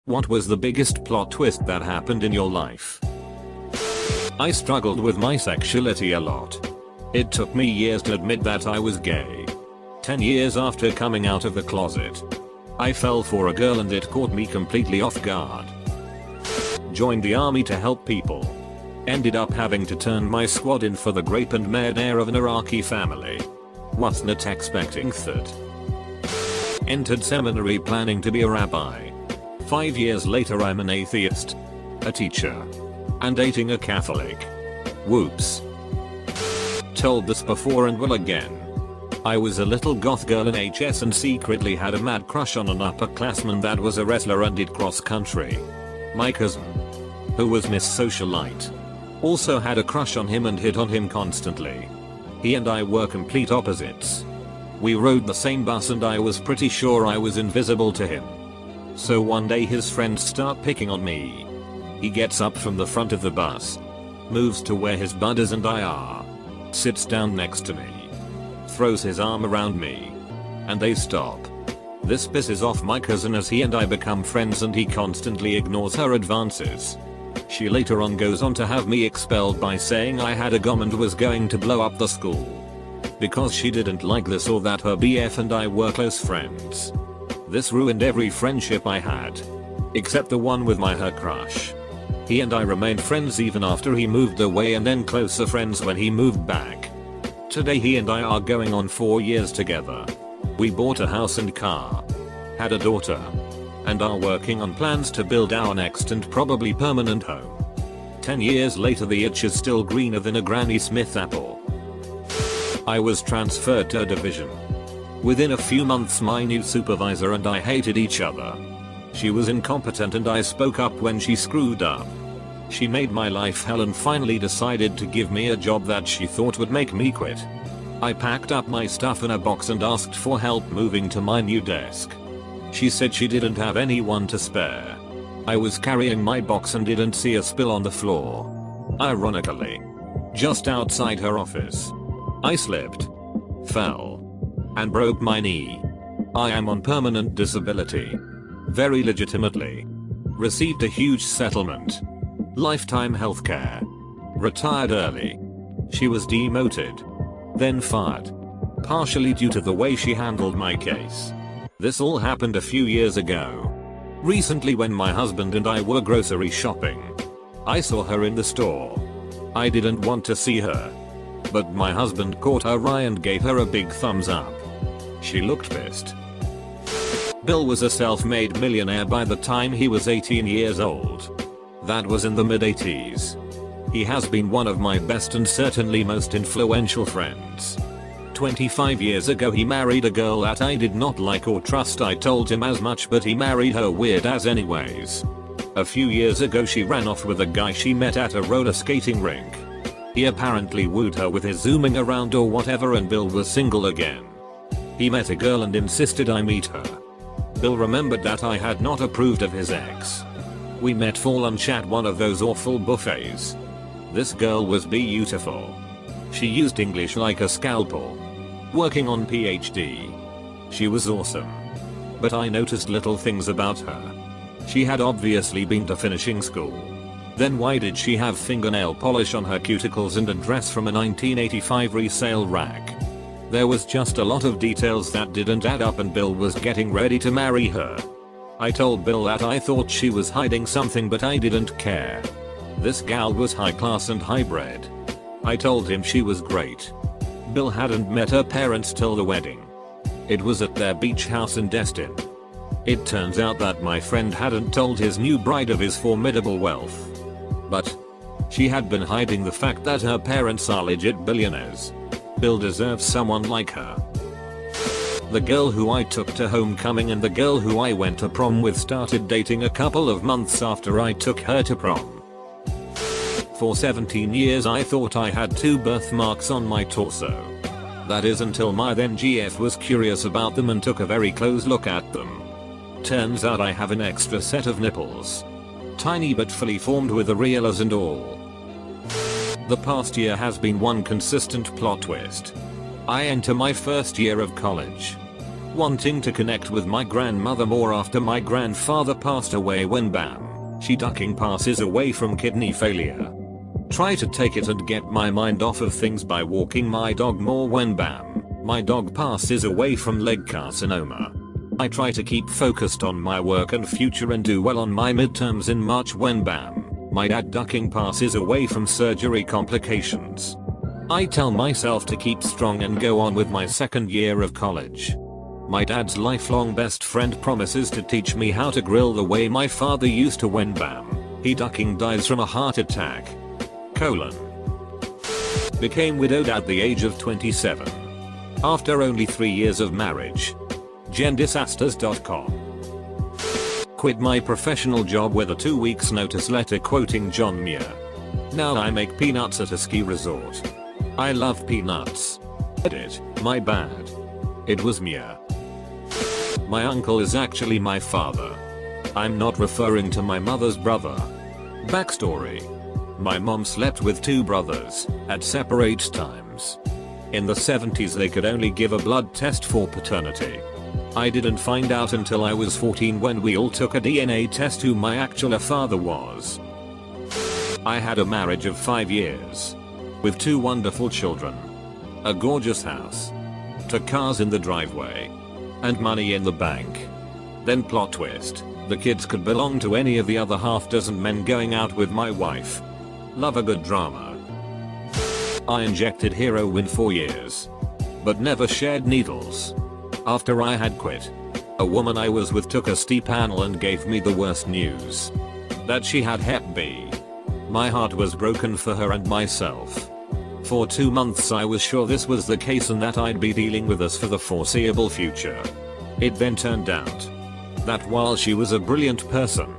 What was the biggest plot twist that happened in your life? I struggled with my sexuality a lot. It took me years to admit that I was gay. 10 years after coming out of the closet, I fell for a girl and it caught me completely off guard. Joined the army to help people. Ended up having to turn my squad in for the grape and murder of an Iraqi family. Was not expecting that. Entered seminary planning to be a rabbi. 5 years later I'm an atheist, a teacher, and dating a Catholic. Whoops. Told this before and will again. I was a little goth girl in HS and secretly had a mad crush on an upperclassman that was a wrestler and did cross country. My cousin, who was Miss Socialite, also had a crush on him and hit on him constantly. He and I were complete opposites. We rode the same bus and I was pretty sure I was invisible to him. So one day his friends start picking on me. He gets up from the front of the bus, moves to where his buddies and I are, sits down next to me, throws his arm around me, and they stop. This pisses off my cousin as he and I become friends and he constantly ignores her advances. She later on goes on to have me expelled by saying I had a gom and was going to blow up the school. Because she didn't like this or that her BF and I were close friends. This ruined every friendship I had. Except the one with her crush. He and I remained friends even after he moved away and then closer friends when he moved back. Today he and I are going on 4 years together. We bought a house and car. Had a daughter. And are working on plans to build our next and probably permanent home. 10 years later the itch is still greener than a Granny Smith apple. I was transferred to a division. Within a few months my new supervisor and I hated each other. She was incompetent and I spoke up when she screwed up. She made my life hell and finally decided to give me a job that she thought would make me quit. I packed up my stuff in a box and asked for help moving to my new desk. She said she didn't have anyone to spare. I was carrying my box and didn't see a spill on the floor. Ironically, just outside her office. I slipped, fell, and broke my knee. I am on permanent disability. Very legitimately. Received a huge settlement. Lifetime healthcare. Retired early. She was demoted. Then fired. Partially due to the way she handled my case. This all happened a few years ago. Recently when my husband and I were grocery shopping. I saw her in the store. I didn't want to see her. But my husband caught her eye and gave her a big thumbs up. She looked pissed. Bill was a self-made millionaire by the time he was 18 years old. That was in the mid-80s. He has been one of my best and certainly most influential friends. 25 years ago he married a girl that I did not like or trust. I told him as much but he married her weird as anyways. A few years ago she ran off with a guy she met at a roller skating rink. He apparently wooed her with his zooming around or whatever and Bill was single again. He met a girl and insisted I meet her. Bill remembered that I had not approved of his ex. We met for lunch at one of those awful buffets. This girl was beautiful. She used English like a scalpel. Working on PhD. She was awesome. But I noticed little things about her. She had obviously been to finishing school. Then why did she have fingernail polish on her cuticles and a dress from a 1985 resale rack? There was just a lot of details that didn't add up and Bill was getting ready to marry her. I told Bill that I thought she was hiding something but I didn't care. This gal was high class and hybrid. I told him she was great. Bill hadn't met her parents till the wedding. It was at their beach house in Destin. It turns out that my friend hadn't told his new bride of his formidable wealth. But she had been hiding the fact that her parents are legit billionaires. Bill deserves someone like her. The girl who I took to homecoming and the girl who I went to prom with started dating a couple of months after I took her to prom. For 17 years I thought I had 2 birthmarks on my torso. That is until my then GF was curious about them and took a very close look at them. Turns out I have an extra set of nipples. Tiny but fully formed with areolas and all. The past year has been one consistent plot twist. I enter my first year of college. Wanting to connect with my grandmother more after my grandfather passed away when bam, she ducking passes away from kidney failure. Try to take it and get my mind off of things by walking my dog more when bam, my dog passes away from leg carcinoma. I try to keep focused on my work and future and do well on my midterms in March when bam, my dad ducking passes away from surgery complications. I tell myself to keep strong and go on with my second year of college. My dad's lifelong best friend promises to teach me how to grill the way my father used to when bam, he ducking dies from a heart attack. Became widowed at the age of 27. After only 3 years of marriage. Gendisasters.com. Quit my professional job with a 2 weeks notice letter quoting John Muir. Now I make peanuts at a ski resort. I love peanuts. Edit, my bad. It was Muir. My uncle is actually my father. I'm not referring to my mother's brother. Backstory. My mom slept with 2 brothers, at separate times. In the 70s they could only give a blood test for paternity. I didn't find out until I was 14 when we all took a DNA test who my actual father was. I had a marriage of 5 years. With 2 wonderful children. A gorgeous house. 2 cars in the driveway. And money in the bank. Then plot twist, the kids could belong to any of the other half dozen men going out with my wife. Love a good drama. I injected heroin 4 years. But never shared needles. After I had quit, a woman I was with took a steep panel and gave me the worst news. That she had Hep B. My heart was broken for her and myself. For 2 months I was sure this was the case and that I'd be dealing with this for the foreseeable future. It then turned out that while she was a brilliant person,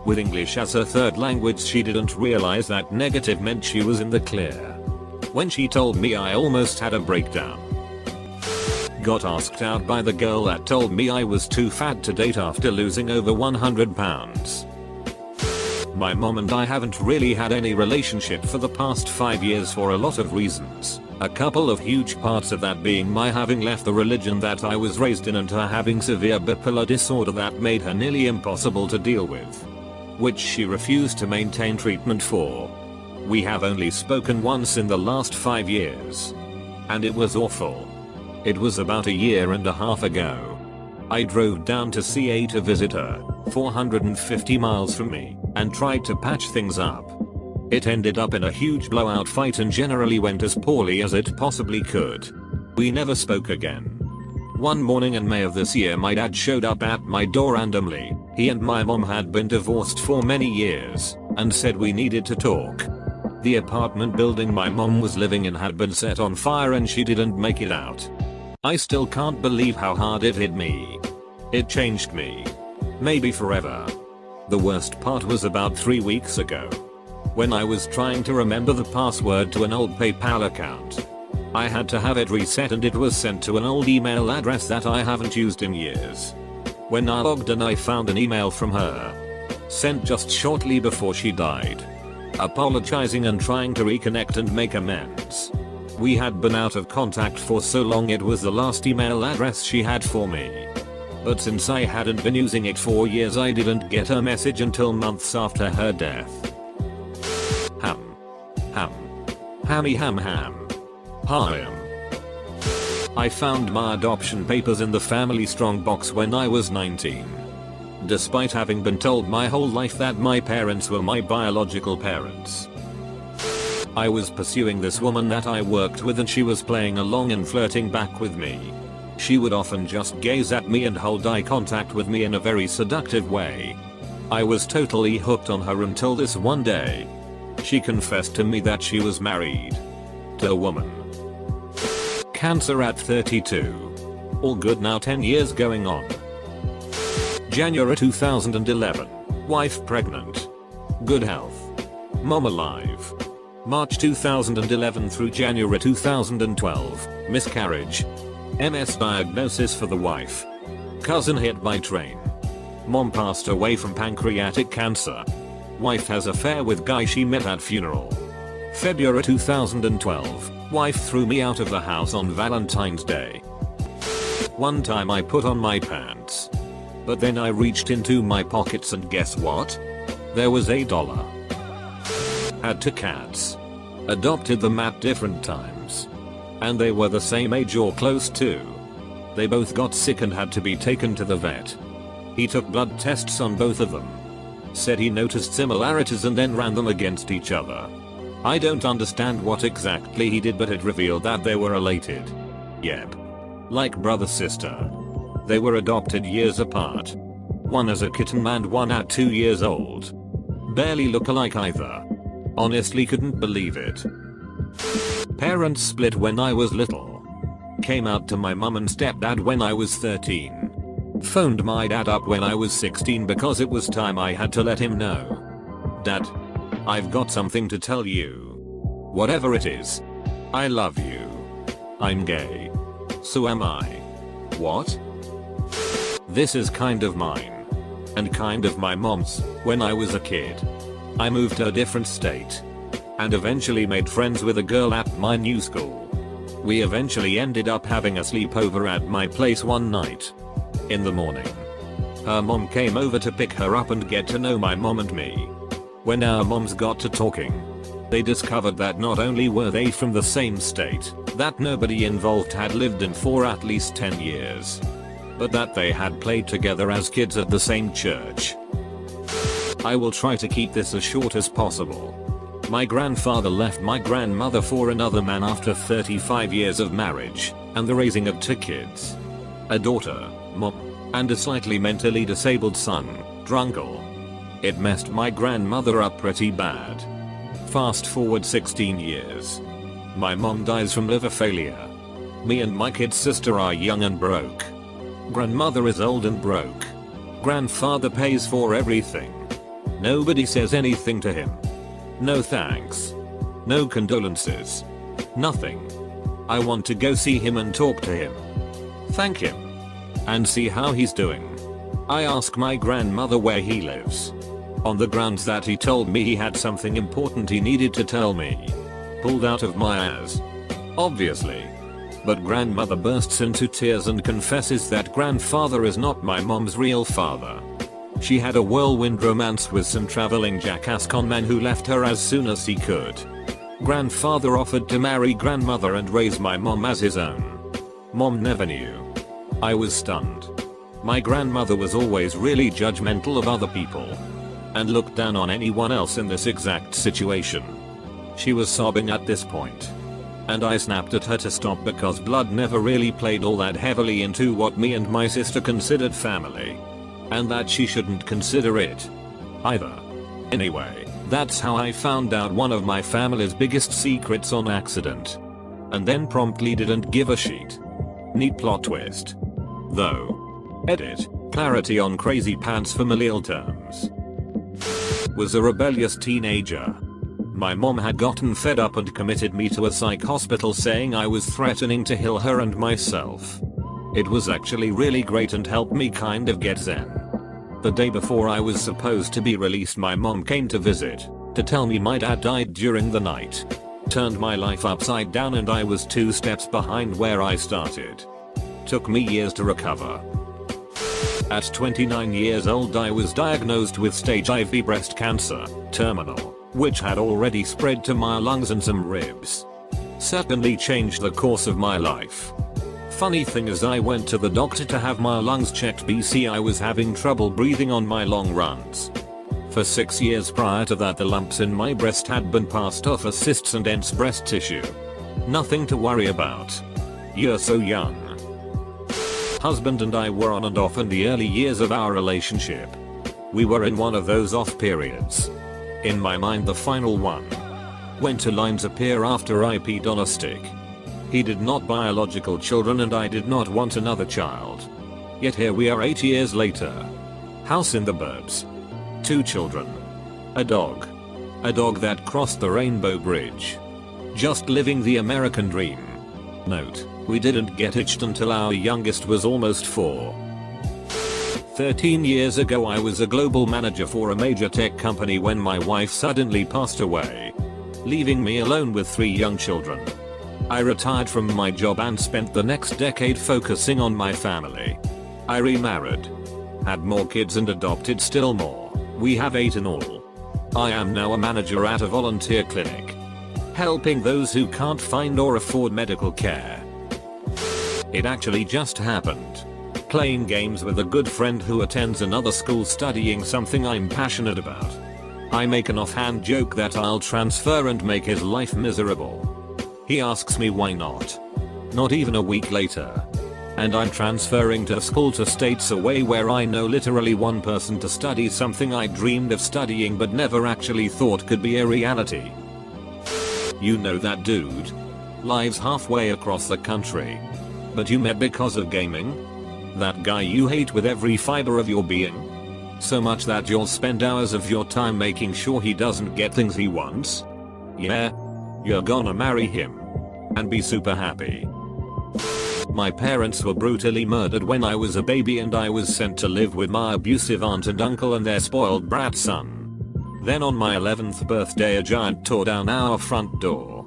with English as her third language, she didn't realize that negative meant she was in the clear. When she told me, I almost had a breakdown. Got asked out by the girl that told me I was too fat to date after losing over 100 pounds. My mom and I haven't really had any relationship for the past 5 years for a lot of reasons. A couple of huge parts of that being my having left the religion that I was raised in and her having severe bipolar disorder that made her nearly impossible to deal with. Which she refused to maintain treatment for. We have only spoken once in the last 5 years. And it was awful. It was about a year and a half ago. I drove down to CA to visit her, 450 miles from me, and tried to patch things up. It ended up in a huge blowout fight and generally went as poorly as it possibly could. We never spoke again. One morning in May of this year my dad showed up at my door randomly. He and my mom had been divorced for many years, and said we needed to talk. The apartment building my mom was living in had been set on fire and she didn't make it out. I still can't believe how hard it hit me. It changed me. Maybe forever. The worst part was about 3 weeks ago. When I was trying to remember the password to an old PayPal account. I had to have it reset and it was sent to an old email address that I haven't used in years. When I logged in I found an email from her. Sent just shortly before she died. Apologizing and trying to reconnect and make amends. We had been out of contact for so long it was the last email address she had for me. But since I hadn't been using it for years I didn't get her message until months after her death. Ham. I found my adoption papers in the family strong box when I was 19. Despite having been told my whole life that my parents were my biological parents. I was pursuing this woman that I worked with and she was playing along and flirting back with me. She would often just gaze at me and hold eye contact with me in a very seductive way. I was totally hooked on her until this one day. She confessed to me that she was married to a woman. Cancer at 32. All good now, 10 years going on. January 2011. Wife pregnant. Good health. Mom alive. March 2011 through January 2012. Miscarriage. MS diagnosis for the wife. Cousin hit by train. Mom passed away from pancreatic cancer. Wife has affair with guy she met at funeral. February 2012. Wife threw me out of the house on Valentine's Day. One time I put on my pants. But then I reached into my pockets and guess what? There was $1. Had 2 cats. Adopted them at different times. And they were the same age or close to. They both got sick and had to be taken to the vet. He took blood tests on both of them. Said he noticed similarities and then ran them against each other. I don't understand what exactly he did, but it revealed that they were related. Yep. Like brother sister. They were adopted years apart. One as a kitten and one at 2 years old. Barely look alike either. Honestly couldn't believe it. Parents split when I was little. Came out to my mum and stepdad when I was 13. Phoned my dad up when I was 16 because it was time I had to let him know. Dad, I've got something to tell you. Whatever it is. I love you. I'm gay. So am I. What? This is kind of mine. And kind of my mom's. When I was a kid, I moved to a different state. And eventually made friends with a girl at my new school. We eventually ended up having a sleepover at my place one night. In the morning, her mom came over to pick her up and get to know my mom and me. When our moms got to talking, they discovered that not only were they from the same state, that nobody involved had lived in for at least 10 years, but that they had played together as kids at the same church. I will try to keep this as short as possible. My grandfather left my grandmother for another man after 35 years of marriage and the raising of 2 kids. A daughter, mom, and a slightly mentally disabled son, Drunkle. It messed my grandmother up pretty bad. Fast forward 16 years. My mom dies from liver failure. Me and my kid sister are young and broke. Grandmother is old and broke. Grandfather pays for everything. Nobody says anything to him. No thanks. No condolences. Nothing. I want to go see him and talk to him. Thank him. And see how he's doing. I ask my grandmother where he lives. On the grounds that he told me he had something important he needed to tell me. Pulled out of my ass. Obviously. But grandmother bursts into tears and confesses that grandfather is not my mom's real father. She had a whirlwind romance with some traveling jackass conman who left her as soon as he could. Grandfather offered to marry grandmother and raise my mom as his own. Mom never knew. I was stunned. My grandmother was always really judgmental of other people. And looked down on anyone else in this exact situation. She was sobbing at this point. And I snapped at her to stop because blood never really played all that heavily into what me and my sister considered family. And that she shouldn't consider it either. Anyway, that's how I found out one of my family's biggest secrets on accident. And then promptly didn't give a shit. Neat plot twist. Though. Edit. Clarity on crazy pants familial terms. Was a rebellious teenager. My mom had gotten fed up and committed me to a psych hospital saying I was threatening to kill her and myself. It was actually really great and helped me kind of get zen. The day before I was supposed to be released, my mom came to visit to tell me my dad died during the night. Turned my life upside down and I was 2 steps behind where I started. Took me years to recover. At 29 years old I was diagnosed with stage IV breast cancer, terminal, which had already spread to my lungs and some ribs. Certainly changed the course of my life. Funny thing is I went to the doctor to have my lungs checked BC I was having trouble breathing on my long runs. For 6 years prior to that the lumps in my breast had been passed off as cysts and dense breast tissue. Nothing to worry about. You're so young. Husband and I were on and off in the early years of our relationship. We were in one of those off periods. In my mind the final one. When 2 lines appear after I peed on a stick. He did not biological children and I did not want another child. Yet here we are 8 years later. House in the burbs. 2 children. A dog. A dog that crossed the rainbow bridge. Just living the American dream. Note, we didn't get hitched until our youngest was almost 4. 13 years ago I was a global manager for a major tech company when my wife suddenly passed away. Leaving me alone with 3 young children. I retired from my job and spent the next decade focusing on my family. I remarried, had more kids and adopted still more. We have 8 in all. I am now a manager at a volunteer clinic, helping those who can't find or afford medical care. It actually just happened. Playing games with a good friend who attends another school studying something I'm passionate about. I make an offhand joke that I'll transfer and make his life miserable. He asks me why not. Not even a week later, and I'm transferring to a school 2 states away where I know literally one person to study something I dreamed of studying but never actually thought could be a reality. You know that dude? Lives halfway across the country. But you met because of gaming? That guy you hate with every fiber of your being? So much that you'll spend hours of your time making sure he doesn't get things he wants? Yeah? You're gonna marry him. And be super happy. My parents were brutally murdered when I was a baby and I was sent to live with my abusive aunt and uncle and their spoiled brat son. Then on my 11th birthday a giant tore down our front door,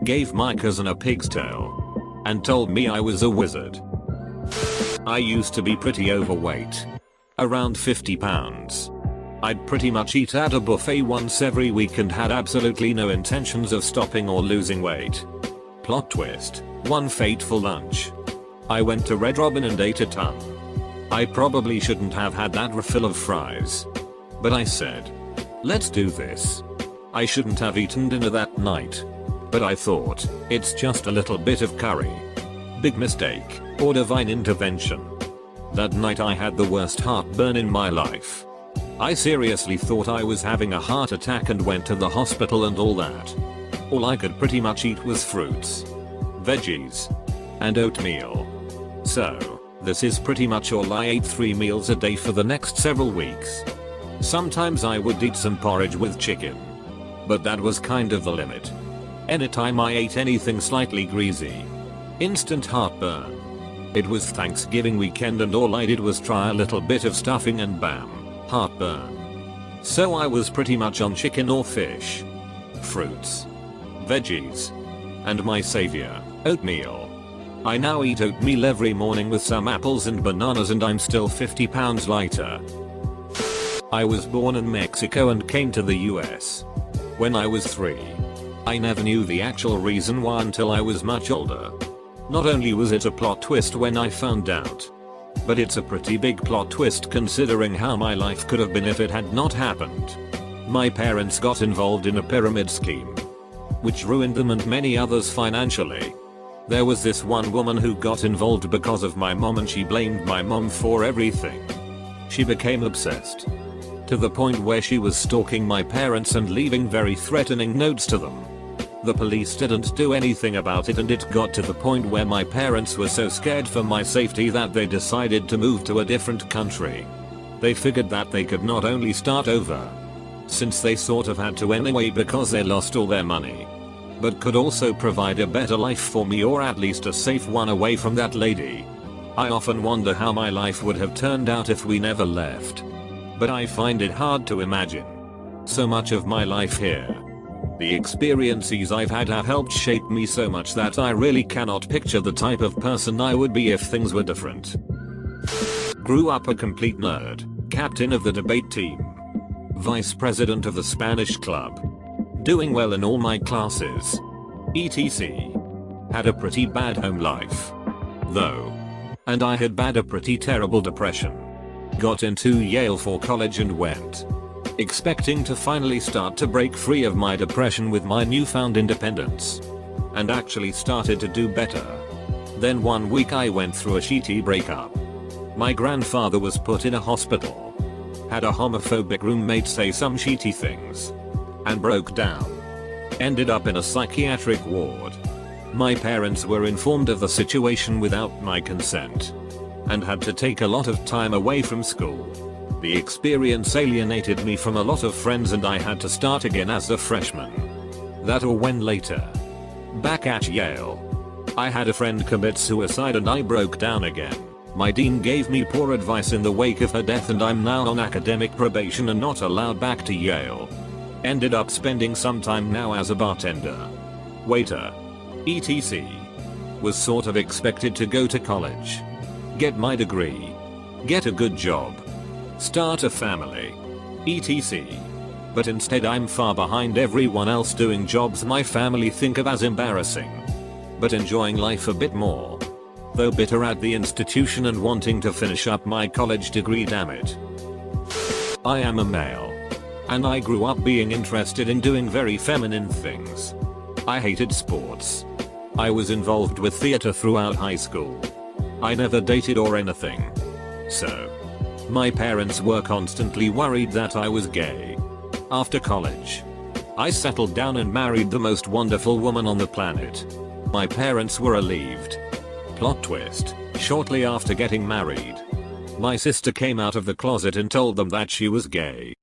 gave my cousin a pig's tail, and told me I was a wizard. I used to be pretty overweight. Around 50 pounds. I'd pretty much eat at a buffet once every week and had absolutely no intentions of stopping or losing weight. Plot twist. One fateful lunch, I went to Red Robin and ate a ton. I probably shouldn't have had that refill of fries, but I said, let's do this. I shouldn't have eaten dinner that night, but I thought, it's just a little bit of curry. Big mistake, or divine intervention. That night I had the worst heartburn in my life. I seriously thought I was having a heart attack and went to the hospital and all that. All I could pretty much eat was fruits, veggies, and oatmeal. So, this is pretty much all I ate, 3 meals a day for the next several weeks. Sometimes I would eat some porridge with chicken, but that was kind of the limit. Anytime I ate anything slightly greasy, instant heartburn. It was Thanksgiving weekend and all I did was try a little bit of stuffing and bam, heartburn. So I was pretty much on chicken or fish, fruits, veggies, and my savior, oatmeal. I now eat oatmeal every morning with some apples and bananas and I'm still 50 pounds lighter. I was born in Mexico and came to the US when I was 3. I never knew the actual reason why until I was much older. Not only was it a plot twist when I found out, but it's a pretty big plot twist considering how my life could have been if it had not happened. My parents got involved in a pyramid scheme, which ruined them and many others financially. There was this one woman who got involved because of my mom and she blamed my mom for everything. She became obsessed, to the point where she was stalking my parents and leaving very threatening notes to them. The police didn't do anything about it and it got to the point where my parents were so scared for my safety that they decided to move to a different country. They figured that they could not only start over, since they sort of had to anyway because they lost all their money, but could also provide a better life for me, or at least a safe one away from that lady. I often wonder how my life would have turned out if we never left, but I find it hard to imagine. So much of my life here, the experiences I've had have helped shape me so much that I really cannot picture the type of person I would be if things were different. Grew up a complete nerd, captain of the debate team, vice president of the Spanish club, doing well in all my classes, etc. Had a pretty bad home life, though, and I had a pretty terrible depression. Got into Yale for college and went, expecting to finally start to break free of my depression with my newfound independence, and actually started to do better. Then one week I went through a shitty breakup. My grandfather was put in a hospital, had a homophobic roommate say some shitty things, and broke down. Ended up in a psychiatric ward. My parents were informed of the situation without my consent, and had to take a lot of time away from school. The experience alienated me from a lot of friends and I had to start again as a freshman. That or when later, back at Yale, I had a friend commit suicide and I broke down again. My dean gave me poor advice in the wake of her death and I'm now on academic probation and not allowed back to Yale. Ended up spending some time now as a bartender, waiter, etc. Was sort of expected to go to college, get my degree, get a good job, start a family, etc. But instead I'm far behind everyone else doing jobs my family think of as embarrassing, but enjoying life a bit more. Though bitter at the institution and wanting to finish up my college degree, damn it. I am a male, and I grew up being interested in doing very feminine things. I hated sports. I was involved with theater throughout high school. I never dated or anything. So, my parents were constantly worried that I was gay. After college, I settled down and married the most wonderful woman on the planet. My parents were relieved. Plot twist, shortly after getting married, my sister came out of the closet and told them that she was gay.